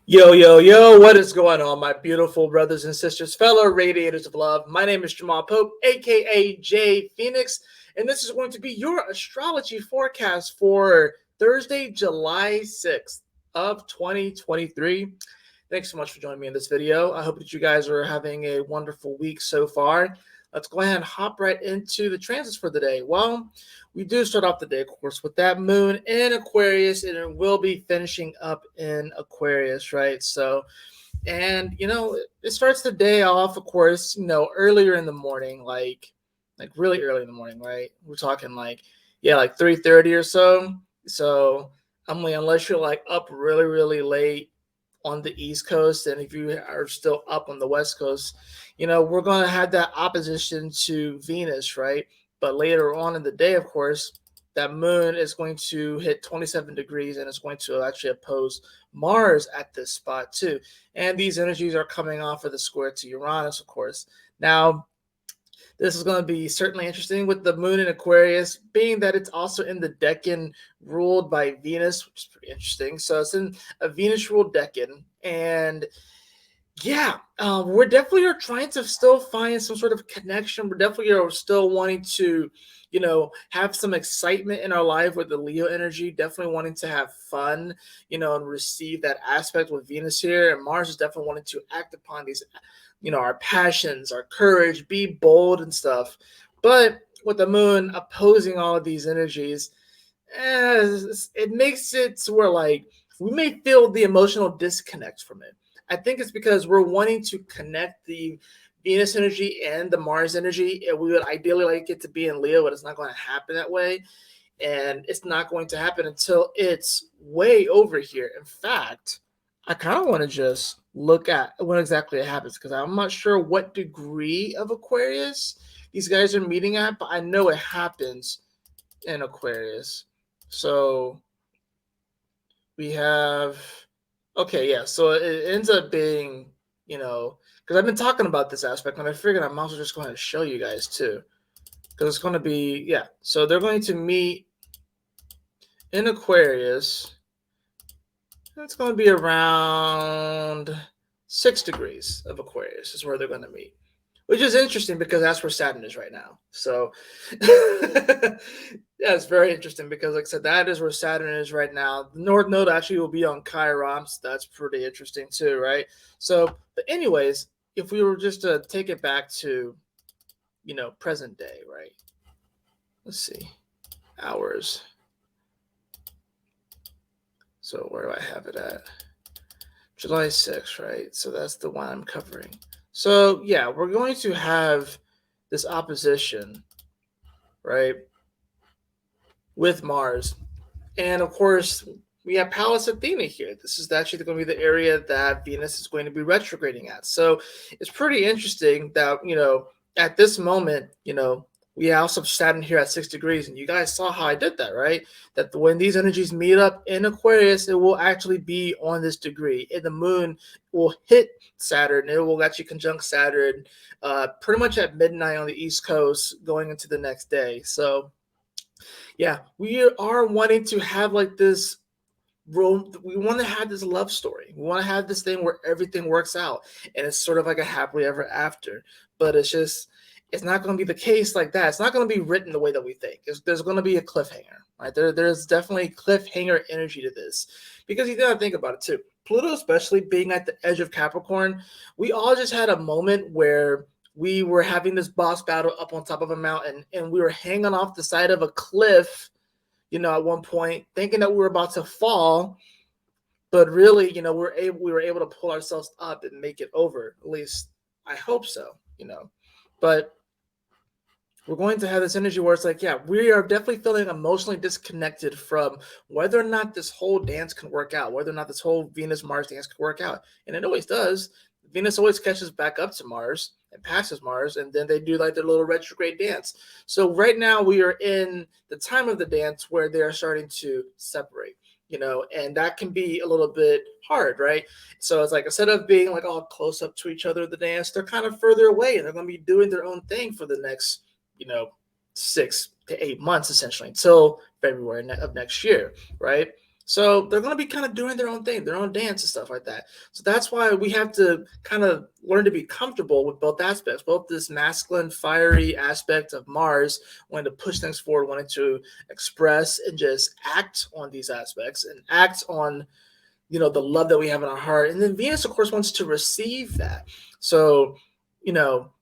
Yo, yo, yo, what is going on, my beautiful brothers and sisters, fellow radiators of love? My name is Jamal Pope, aka J Fenixx, and this is going to be your astrology forecast for Thursday, July 6th of 2023. Thanks so much for joining me in this video. I hope that you guys are having a wonderful week so far. Let's go ahead and hop right into the transits for the day. Well, we do start off the day, of course, with that moon in Aquarius, and it will be finishing up in Aquarius, right? So, and it starts the day off, of course, earlier in the morning, like really early in the morning, right? We're talking like 3:30 or so. So, unless you're like up really, really late on the East Coast, and if you are still up on the West Coast, we're going to have that opposition to Venus, right? But later on in the day, of course, that moon is going to hit 27 degrees and it's going to actually oppose Mars at this spot too. And these energies are coming off of the square to Uranus, of course. Now, this is going to be certainly interesting with the moon in Aquarius, being that it's also in the decan ruled by Venus, which is pretty interesting. So it's in a Venus ruled decan. And yeah, we're definitely are trying to still find some sort of connection. We're definitely are still wanting to, have some excitement in our life with the Leo energy. Definitely wanting to have fun, and receive that aspect with Venus here. And Mars is definitely wanting to act upon these, our passions, our courage, be bold and stuff. But with the moon opposing all of these energies, it makes it to where like we may feel the emotional disconnect from it. I think it's because we're wanting to connect the Venus energy and the Mars energy. And we would ideally like it to be in Leo, but it's not going to happen that way. And it's not going to happen until it's way over here. In fact, I kind of want to just look at when exactly it happens because I'm not sure what degree of Aquarius these guys are meeting at, but I know it happens in Aquarius. So we have, okay, yeah. So it ends up being, because I've been talking about this aspect, and I figured I'm also just going to show you guys too, because it's going to be, yeah. So they're going to meet in Aquarius. It's going to be around 6 degrees of Aquarius is where they're going to meet, which is interesting because that's where Saturn is right now. So, yeah, it's very interesting because, like I said, that is where Saturn is right now. The North Node actually will be on Chiron, so that's pretty interesting too, right? So, but anyways, if we were just to take it back to, present day, right? Let's see, hours. So where do I have it at? July 6th, right? So that's the one I'm covering. So yeah, we're going to have this opposition, right, with Mars. And of course, we have Pallas Athena here. This is actually going to be the area that Venus is going to be retrograding at. So it's pretty interesting that, at this moment, we also have Saturn here at 6 degrees, and you guys saw how I did that, right? That when these energies meet up in Aquarius, it will actually be on this degree, and the moon will hit Saturn. It will actually conjunct Saturn pretty much at midnight on the East Coast going into the next day. So, yeah, we are wanting to have like this we want to have this love story. We want to have this thing where everything works out and it's sort of like a happily ever after. But it's not going to be the case like that. It's not going to be written the way that we think. There's going to be a cliffhanger, right? There's definitely cliffhanger energy to this because you got to think about it too. Pluto, especially being at the edge of Capricorn, we all just had a moment where we were having this boss battle up on top of a mountain and we were hanging off the side of a cliff, at one point, thinking that we were about to fall, but really, we were able to pull ourselves up and make it over. At least I hope so, But we're going to have this energy where it's like, yeah, we are definitely feeling emotionally disconnected from whether or not this whole dance can work out, whether or not this whole Venus Mars dance can work out. And it always does. Venus always catches back up to Mars and passes Mars, and then they do like their little retrograde dance. So right now we are in the time of the dance where they are starting to separate, and that can be a little bit hard, right? So it's like instead of being like all close up to each other, the dance, they're kind of further away, and they're going to be doing their own thing for the next 6 to 8 months essentially until February of next year, right? So they're going to be kind of doing their own thing, their own dance and stuff like that. So that's why we have to kind of learn to be comfortable with both aspects, both this masculine, fiery aspect of Mars, wanting to push things forward, wanting to express and just act on these aspects and act on, the love that we have in our heart. And then Venus, of course, wants to receive that. So,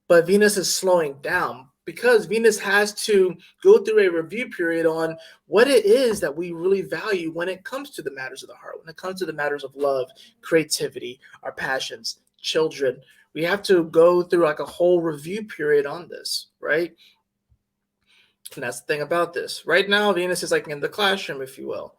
but Venus is slowing down because Venus has to go through a review period on what it is that we really value when it comes to the matters of the heart, when it comes to the matters of love, creativity, our passions, children. We have to go through like a whole review period on this, right? And that's the thing about this. Right now, Venus is like in the classroom, if you will.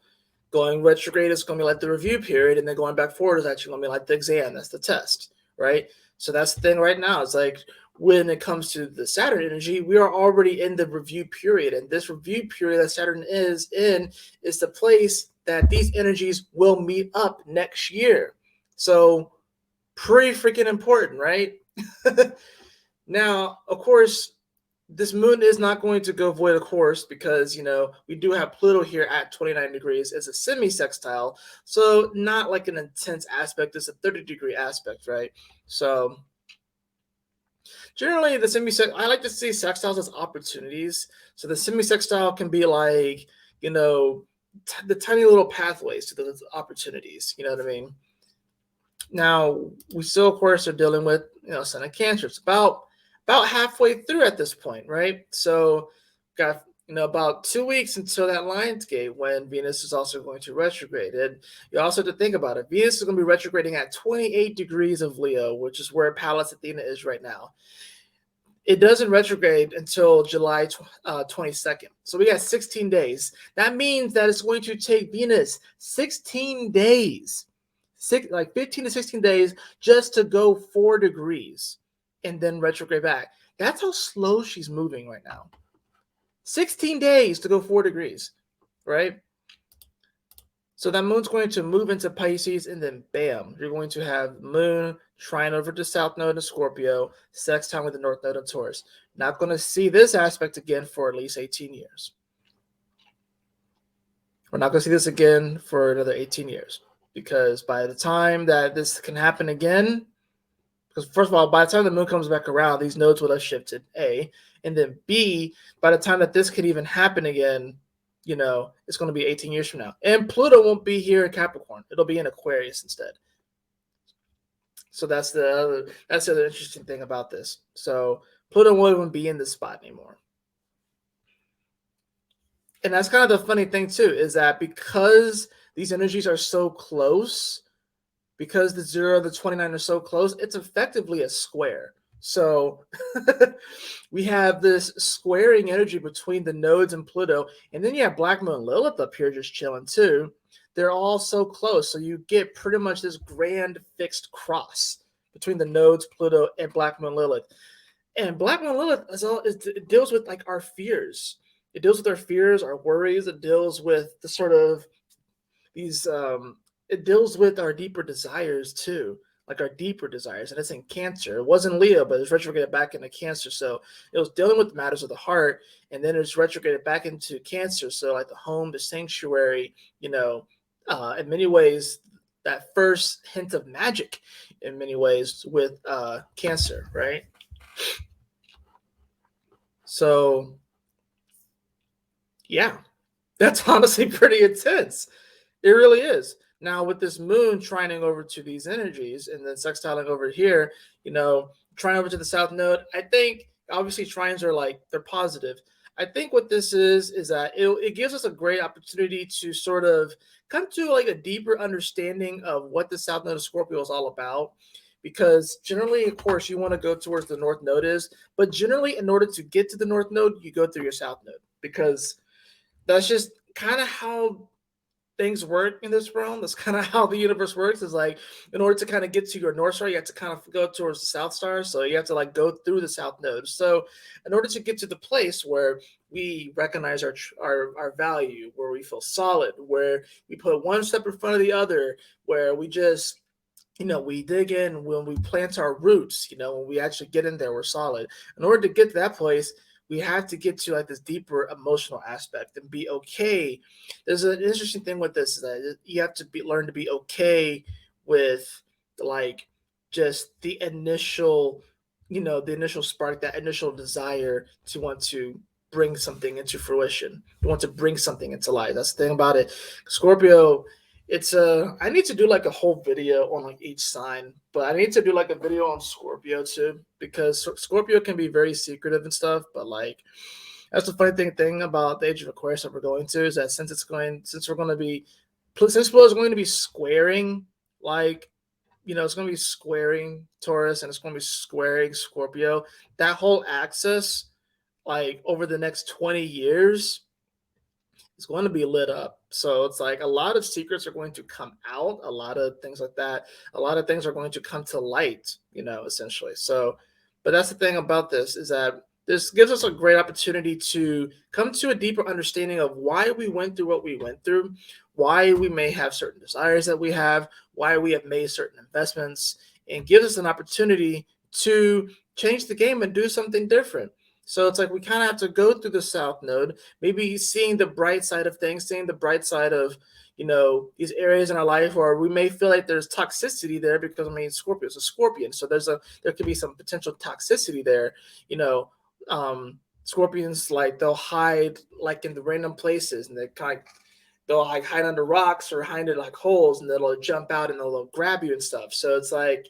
Going retrograde is going to be like the review period, and then going back forward is actually going to be like the exam. That's the test, right? So that's the thing right now. It's like when it comes to the Saturn energy, we are already in the review period. And this review period that Saturn is in is the place that these energies will meet up next year. So pretty freaking important, right? Now, of course, this moon is not going to go void of course because we do have Pluto here at 29 degrees. It's a semi-sextile, so not like an intense aspect. It's a 30-degree aspect, right? So generally the I like to see sextiles as opportunities. So the semi-sextile can be like the tiny little pathways to those opportunities. You know what I mean? Now we still of course are dealing with Sun and Cancer. It's about halfway through at this point, right? So got about 2 weeks until that Lionsgate when Venus is also going to retrograde. And you also have to think about it. Venus is going to be retrograding at 28 degrees of Leo, which is where Pallas Athena is right now. It doesn't retrograde until July 22nd. So we got 16 days. That means that it's going to take Venus 16 days, 15 to 16 days just to go 4 degrees and then retrograde back. That's how slow she's moving right now. 16 days to go 4 degrees, right? So that moon's going to move into Pisces, and then bam, you're going to have moon trine over to South Node in Scorpio, sextile with the North Node in Taurus. Not going to see this aspect again for at least 18 years. We're not going to see this again for another 18 years because by the time that this can happen again, because first of all, by the time the moon comes back around, these nodes will have shifted, A. And then B, by the time that this could even happen again, it's going to be 18 years from now. And Pluto won't be here in Capricorn. It'll be in Aquarius instead. So that's the other interesting thing about this. So Pluto won't even be in this spot anymore. And that's kind of the funny thing too, is that because these energies are so close, because the 0 and the 29 are so close, it's effectively a square. So we have this squaring energy between the nodes and Pluto. And then you have Black Moon Lilith up here just chilling too. They're all so close. So you get pretty much this grand fixed cross between the nodes, Pluto, and Black Moon Lilith. And Black Moon Lilith it deals with like our fears. It deals with our fears, our worries. It deals with the sort of these it deals with our deeper desires too, like our deeper desires. And it's in Cancer. It wasn't Leo, but it's retrograded back into Cancer. So it was dealing with the matters of the heart, and then it's retrograded back into Cancer. So like the home, the sanctuary, in many ways, that first hint of magic in many ways with Cancer, right? So yeah, that's honestly pretty intense. It really is. Now, with this moon trining over to these energies and then sextiling over here, trine over to the South Node, I think obviously trines are they're positive. I think what this is that it gives us a great opportunity to sort of come to like a deeper understanding of what the South Node of Scorpio is all about. Because generally, of course, you want to go towards the North Node is, but generally, in order to get to the North Node, you go through your South Node because that's just kind of how things work in this realm. That's kind of how the universe works. Is like in order to kind of get to your North Star, you have to kind of go towards the South Star. So you have to go through the South Node. So in order to get to the place where we recognize our value, where we feel solid, where we put one step in front of the other, where we just we dig in when we plant our roots, when we actually get in there, we're solid. In order to get to that place, we have to get to like this deeper emotional aspect and be okay. There's an interesting thing with this is that you have to learn to be okay with like just the initial, the initial spark, that initial desire to want to bring something into fruition. You want to bring something into life. That's the thing about it. Scorpio, I need to do like a whole video on like each sign, but I need to do like a video on Scorpio too, because Scorpio can be very secretive and stuff, but like that's the funny thing about the age of Aquarius that we're going to is that since we're going to be since Pluto is going to be squaring, like, it's going to be squaring Taurus and it's going to be squaring Scorpio, that whole axis, like over the next 20 years, is going to be lit up. So it's like a lot of secrets are going to come out, a lot of things like that. A lot of things are going to come to light, essentially. So, but that's the thing about this is that this gives us a great opportunity to come to a deeper understanding of why we went through what we went through, why we may have certain desires that we have, why we have made certain investments, and gives us an opportunity to change the game and do something different. So it's like we kind of have to go through the South Node, maybe seeing the bright side of things, seeing the bright side of, these areas in our life where we may feel like there's toxicity there because, Scorpio is a Scorpion. So there could be some potential toxicity there. Scorpions, like, they'll hide like in the random places, and they'll like hide under rocks or hide in like holes, and they'll jump out and they'll grab you and stuff. So it's like,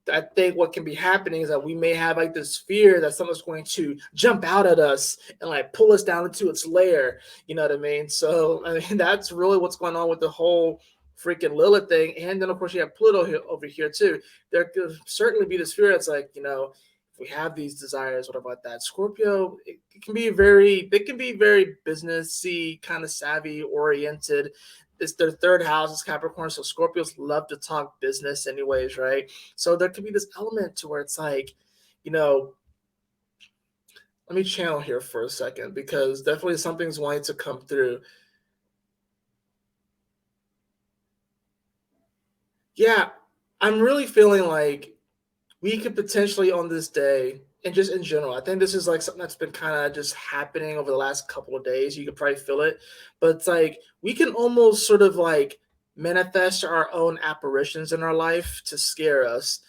I think what can be happening is that we may have like this fear that someone's going to jump out at us and like pull us down into its lair. You know what I mean? So that's really what's going on with the whole freaking Lilith thing. And then of course you have Pluto over here too. There could certainly be this fear that's like, if we have these desires, what about that? Scorpio, it can be very businessy, kind of savvy oriented. It's their third house is Capricorn, so Scorpios love to talk business anyways, right? So there could be this element to where it's like, let me channel here for a second, because definitely something's wanting to come through. Yeah, I'm really feeling like we could potentially on this day, and just in general, I think this is like something that's been kind of just happening over the last couple of days. You could probably feel it, but it's like we can almost sort of like manifest our own apparitions in our life to scare us.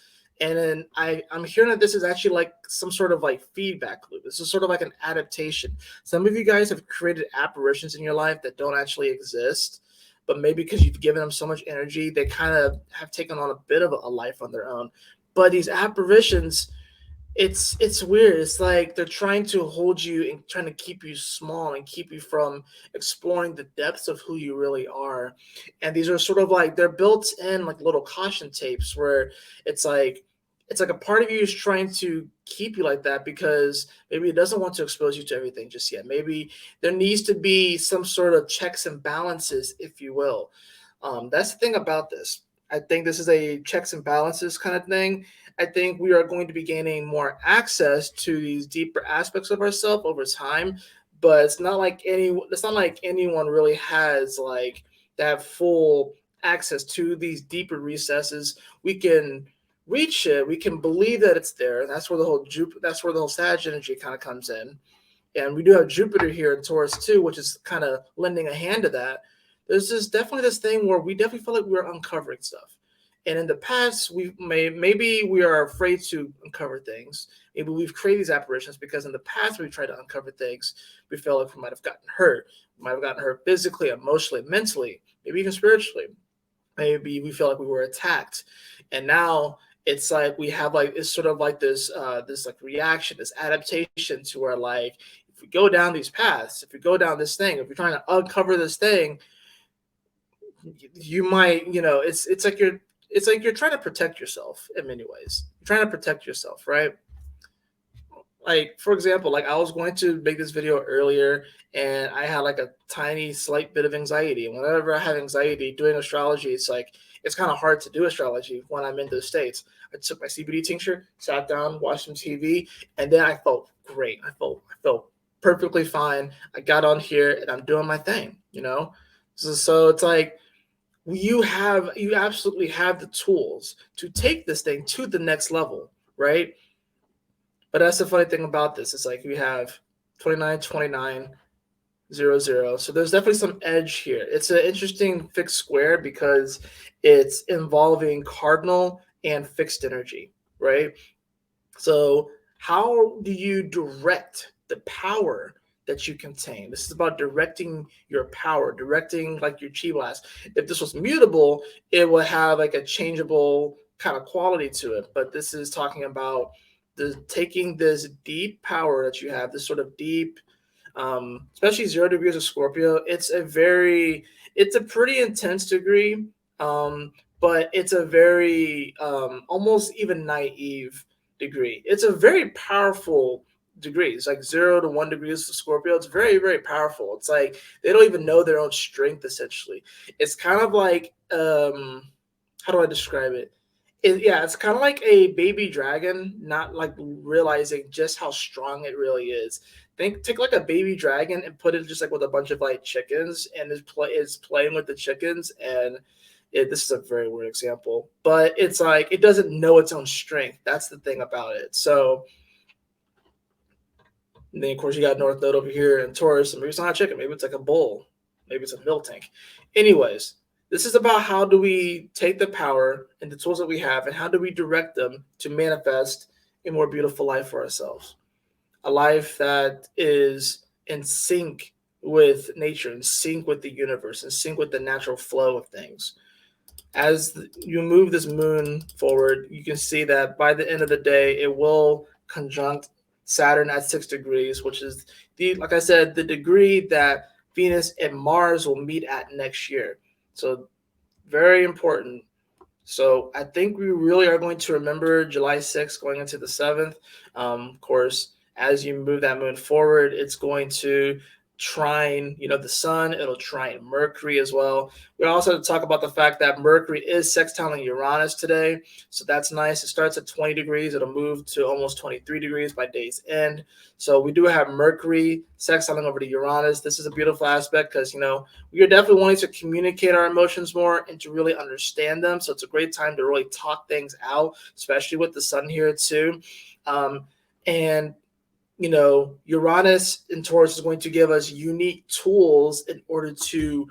And then I'm hearing that this is actually like some sort of like feedback loop. This is sort of like an adaptation. Some of you guys have created apparitions in your life that don't actually exist, but maybe because you've given them so much energy, they kind of have taken on a bit of a life on their own. But these apparitions, it's weird. It's like they're trying to hold you and trying to keep you small and keep you from exploring the depths of who you really are. And these are sort of like, they're built in like little caution tapes where it's like a part of you is trying to keep you like that because maybe it doesn't want to expose you to everything just yet. Maybe there needs to be some sort of checks and balances, if you will. That's the thing about this. I think this is a checks and balances kind of thing. I think we are going to be gaining more access to these deeper aspects of ourselves over time, but it's not like anyone really has like that full access to these deeper recesses. We can reach it. We can believe that it's there. That's where the whole Sag energy kind of comes in. And we do have Jupiter here in Taurus too, which is kind of lending a hand to that. There's definitely this thing where we definitely feel like we're uncovering stuff. And in the past, maybe we are afraid to uncover things. Maybe we've created these apparitions because in the past we tried to uncover things. We felt like we might have gotten hurt. We might have gotten hurt physically, emotionally, mentally, maybe even spiritually. Maybe we feel like we were attacked. And now it's like we have like, it's sort of like this like reaction, this adaptation to where like, if we go down these paths, if we go down this thing, if you're trying to uncover this thing, you might, it's like you're trying to protect yourself in many ways. You're trying to protect yourself, right? Like, for example, like I was going to make this video earlier and I had like a tiny slight bit of anxiety. And whenever I have anxiety doing astrology, it's kind of hard to do astrology when I'm in those states. I took my CBD tincture, sat down, watched some TV, and then I felt great. I felt perfectly fine. I got on here and I'm doing my thing, So it's like, you absolutely have the tools to take this thing to the next level, right? But that's the funny thing about this. It's like we have 29, 29, 0, 0. So there's definitely some edge here. It's an interesting fixed square because it's involving cardinal and fixed energy, right? So how do you direct the power that you contain? This is about directing your power, directing like your chi blast. If this was mutable, it would have like a changeable kind of quality to it. But this is talking about the taking this deep power that you have, this sort of deep, especially 0 degrees of Scorpio. It's a pretty intense degree, but it's a very almost even naive degree. It's a very powerful degree. It's like 0 to 1 degrees of Scorpio. It's very, very powerful. It's like they don't even know their own strength. Essentially, it's kind of like how do I describe it? Yeah, it's kind of like a baby dragon, not like realizing just how strong it really is. Take like a baby dragon and put it just like with a bunch of like chickens, and is playing with the chickens, and this is a very weird example, but it's like it doesn't know its own strength. That's the thing about it. So and then of course you got North Node over here and Taurus, and maybe it's not a chicken, maybe it's like a bull, maybe it's a milk tank. Anyways, this is about how do we take the power and the tools that we have, and how do we direct them to manifest a more beautiful life for ourselves, a life that is in sync with nature, in sync with the universe, in sync with the natural flow of things. As you move this moon forward, you can see that by the end of the day, it will conjunct Saturn at 6 degrees, which is like I said, the degree that Venus and Mars will meet at next year. So very important. So I think we really are going to remember July 6th going into the 7th. Of course, as you move that moon forward, it's going to trine, the sun. It'll trine Mercury as well. We also have to talk about the fact that Mercury is sextiling Uranus today. So that's nice. It starts at 20 degrees. It'll move to almost 23 degrees by day's end. So we do have Mercury sextiling over to Uranus. This is a beautiful aspect because, we are definitely wanting to communicate our emotions more and to really understand them. So it's a great time to really talk things out, especially with the sun here too. And Uranus in Taurus is going to give us unique tools in order to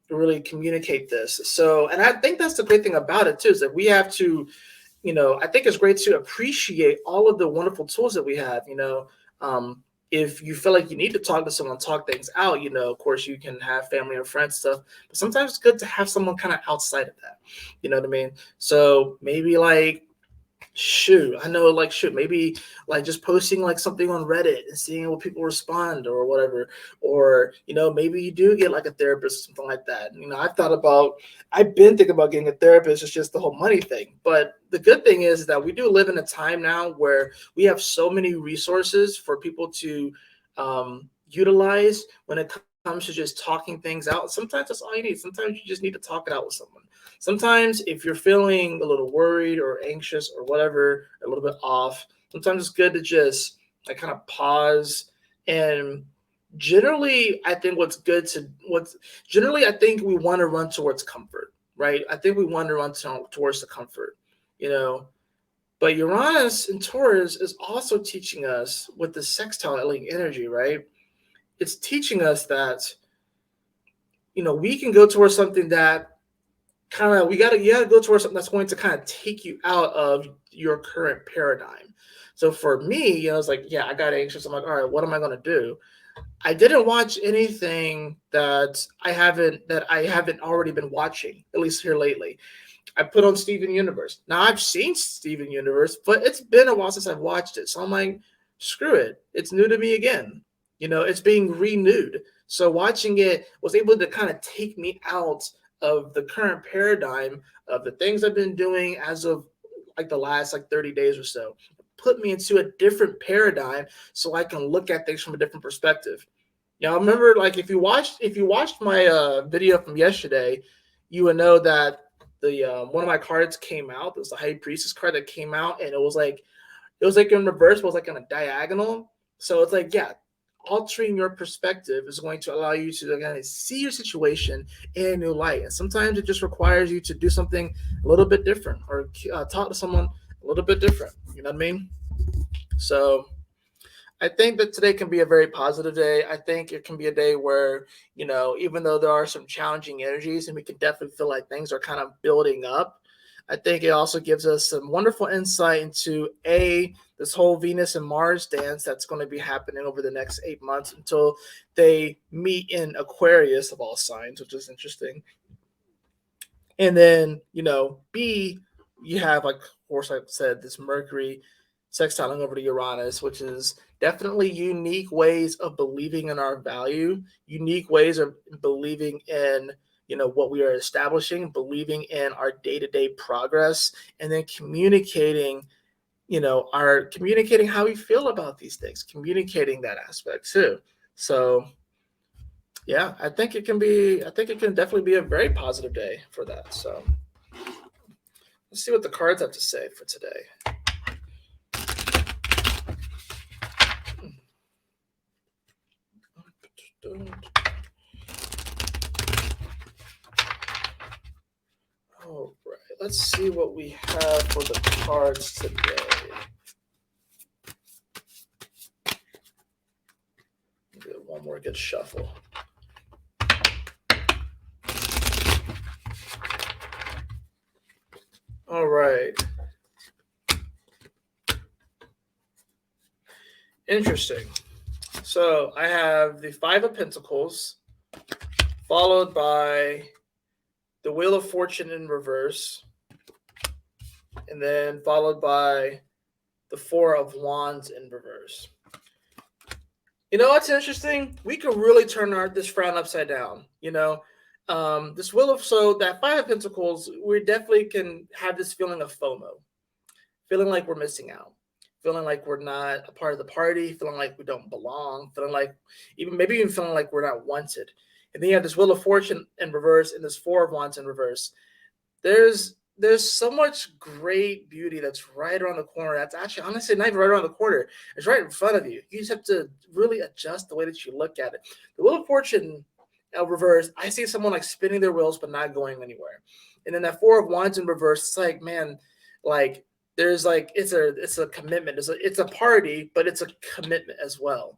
really communicate this. So, and I think that's the great thing about it too, is that we have to, I think it's great to appreciate all of the wonderful tools that we have. If you feel like you need to talk to someone, talk things out, of course you can have family or friends stuff, but sometimes it's good to have someone kind of outside of that. You know what I mean? So maybe like, maybe like just posting like something on Reddit and seeing what people respond or whatever, or maybe you do get like a therapist or something like that. I've been thinking about getting a therapist. It's just the whole money thing, but the good thing is that we do live in a time now where we have so many resources for people to utilize when it comes to just talking things out. Sometimes that's all you need. Sometimes you just need to talk it out with someone. Sometimes if you're feeling a little worried or anxious or whatever, a little bit off, sometimes it's good to just like kind of pause. And generally, I think I think we want to run towards comfort, right? I think we want to run towards the comfort, But Uranus and Taurus is also teaching us with the sextile energy, right? It's teaching us that, we can go towards something that you got to go towards something that's going to kind of take you out of your current paradigm. So for me, I was like, yeah, I got anxious. I'm like, all right, what am I going to do? I didn't watch anything that I haven't already been watching, at least here lately. I put on Steven Universe. Now I've seen Steven Universe, but it's been a while since I've watched it. So I'm like, screw it. It's new to me again. It's being renewed. So watching it was able to kind of take me out of the current paradigm of the things I've been doing as of like the last 30 days or so. Put me into a different paradigm so I can look at things from a different perspective. I remember if you watched my video from yesterday, you would know that the one of my cards came out. It was the High Priestess card that came out, and it was like in reverse, but it was like in a diagonal. So it's like, yeah, altering your perspective is going to allow you to again see your situation in a new light. And sometimes it just requires you to do something a little bit different, or talk to someone a little bit different. You know what I mean? So I think that today can be a very positive day. I think it can be a day where, even though there are some challenging energies and we can definitely feel like things are kind of building up, I think it also gives us some wonderful insight into this whole Venus and Mars dance that's going to be happening over the next 8 months until they meet in Aquarius of all signs, which is interesting. And then, B, you have, like, of course, I said, this Mercury sextiling over to Uranus, which is definitely unique ways of believing in our value, unique ways of believing in, what we are establishing, believing in our day-to-day progress, and then communicating, communicating how we feel about these things, communicating that aspect too. So yeah, I think it can definitely be a very positive day for that. So let's see what the cards have to say for today. All right, let's see what we have for the cards today. Do one more good shuffle. All right. Interesting. So I have the Five of Pentacles, followed by the Wheel of Fortune in reverse, and then followed by the Four of Wands in reverse. You know what's interesting? We could really turn this frown upside down. This so that Five of Pentacles, we definitely can have this feeling of FOMO, feeling like we're missing out, feeling like we're not a part of the party, feeling like we don't belong, feeling like maybe even feeling like we're not wanted. And then you have this Wheel of Fortune in reverse and this Four of Wands in reverse. There's so much great beauty that's right around the corner. That's actually, honestly, not even right around the corner. It's right in front of you. You just have to really adjust the way that you look at it. The Wheel of Fortune reverse, I see someone like spinning their wheels but not going anywhere. And then that Four of Wands in reverse, it's like, man, like there's like it's a commitment. It's a party, but it's a commitment as well.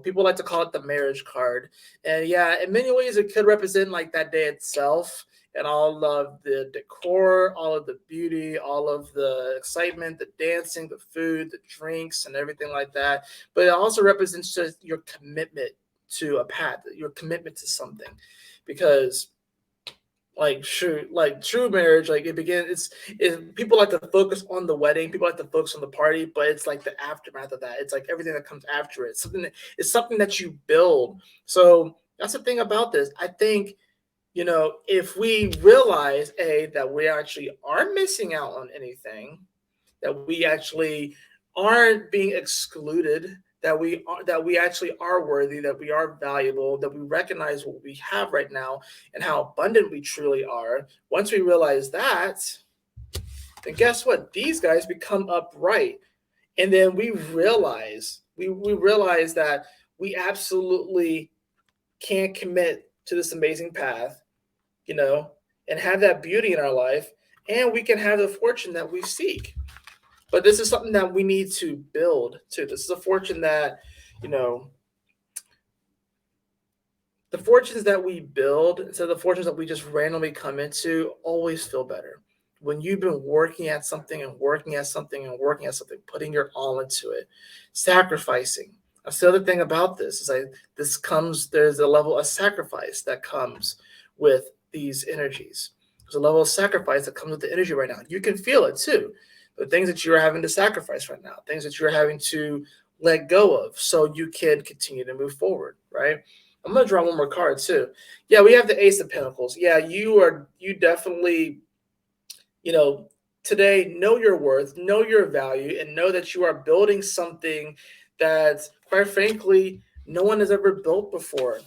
People like to call it the marriage card. And yeah, in many ways it could represent like that day itself and all of the decor, all of the beauty, all of the excitement, the dancing, the food, the drinks, and everything like that. But it also represents just your commitment to a path, your commitment to something. Because true marriage, like people like to focus on the wedding, people like to focus on the party, but it's like the aftermath of that. It's like everything that comes after it. It's something that you build. So that's the thing about this. I think, if we realize that we actually aren't missing out on anything, that we actually aren't being excluded, that we actually are worthy, that we are valuable, that we recognize what we have right now and how abundant we truly are. Once we realize that, then guess what? These guys become upright. And then we realize that we absolutely can commit to this amazing path, and have that beauty in our life, and we can have the fortune that we seek. But this is something that we need to build too. This is a fortune that, the fortunes that we build instead of the fortunes that we just randomly come into always feel better. When you've been working at something and working at something and working at something, putting your all into it, sacrificing. That's the other thing about this is there's a level of sacrifice that comes with these energies. There's a level of sacrifice that comes with the energy right now. You can feel it too. The things that you're having to sacrifice right now, things that you're having to let go of so you can continue to move forward, right? I'm going to draw one more card too. Yeah, we have the Ace of Pentacles. Yeah, you definitely, today know your worth, know your value, and know that you are building something that, quite frankly, no one has ever built before.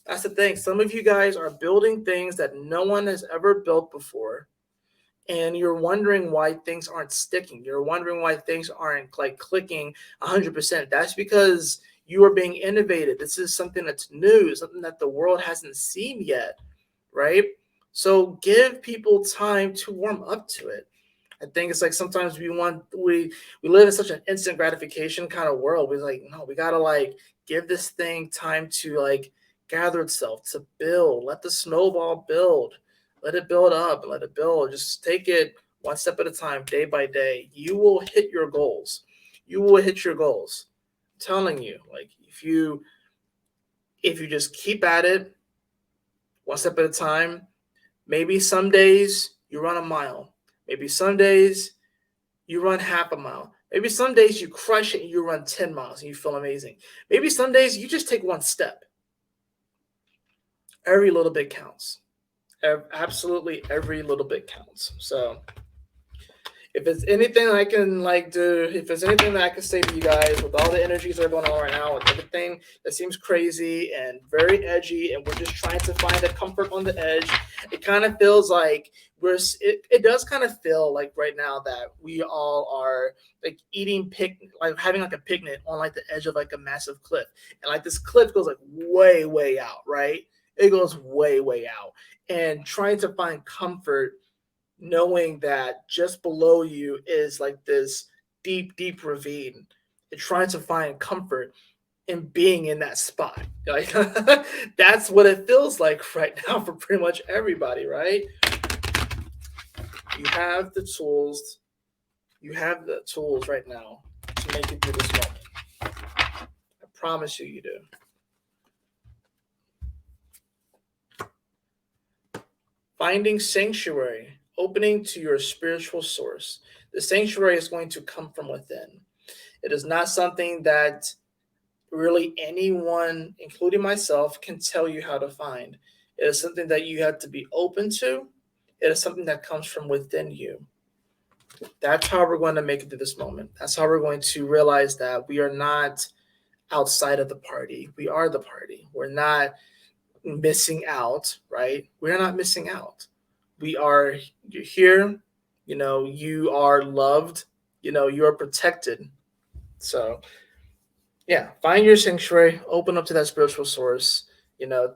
That's the thing. Some of you guys are building things that no one has ever built before. And you're wondering why things aren't sticking. You're wondering why things aren't like clicking 100%. That's because you are being innovative. This is something that's new, something that the world hasn't seen yet, right? So give people time to warm up to it. I think it's like sometimes we live in such an instant gratification kind of world. We're like, no, we gotta like give this thing time to like gather itself, to build. Let the snowball build. Let it build up. Let it build. Just take it one step at a time, day by day. You will hit your goals. You will hit your goals. I'm telling you, like if you just keep at it, one step at a time. Maybe some days you run a mile. Maybe some days you run half a mile. Maybe some days you crush it and you run 10 miles and you feel amazing. Maybe some days you just take one step. Every little bit counts. Absolutely every little bit counts. So if it's anything I can like do, if there's anything that I can say to you guys with all the energies that are going on right now, with everything that seems crazy and very edgy, and we're just trying to find a comfort on the edge, it kind of feels like it does kind of feel like right now that we all are like like having like a picnic on like the edge of like a massive cliff, and like this cliff goes like way out, right? It goes way out, and trying to find comfort knowing that just below you is like this deep ravine, and trying to find comfort in being in that spot. Like that's what it feels like right now for pretty much everybody, right? You have the tools. You have the tools right now to make it through this moment. I promise you, you do. Finding sanctuary, opening to your spiritual source. The sanctuary is going to come from within. It is not something that really anyone, including myself, can tell you how to find. It is something that you have to be open to. It is something that comes from within you. That's how we're going to make it through this moment. That's how we're going to realize that we are not outside of the party. We are the party. We're not missing out, right? We're not missing out. You're here, you are loved, you are protected. So, yeah, find your sanctuary, open up to that spiritual source,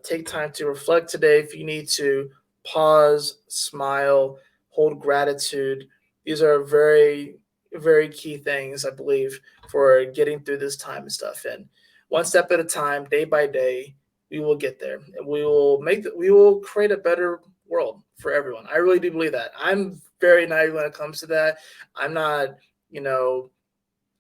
take time to reflect today if you need to, pause, smile, hold gratitude. These are very, very key things, I believe, for getting through this time and stuff. And one step at a time, day by day, we will get there, and we will create a better world for everyone. I really do believe that. I'm very naive when it comes to that. I'm not, you know,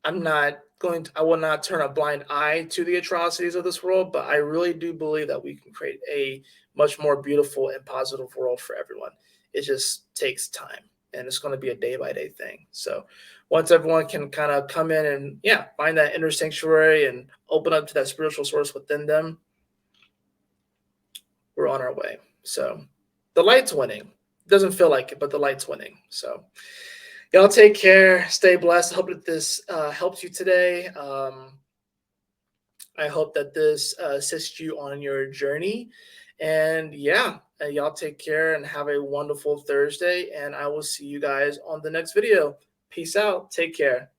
I will not turn a blind eye to the atrocities of this world, but I really do believe that we can create a much more beautiful and positive world for everyone. It just takes time, and it's going to be a day by day thing. So once everyone can kind of come in and find that inner sanctuary and open up to that spiritual source within them, we're on our way. So the light's winning. It doesn't feel like it, but the light's winning. So y'all take care. Stay blessed. I hope that this helps you today. I hope that this assists you on your journey. And y'all take care and have a wonderful Thursday. And I will see you guys on the next video. Peace out. Take care.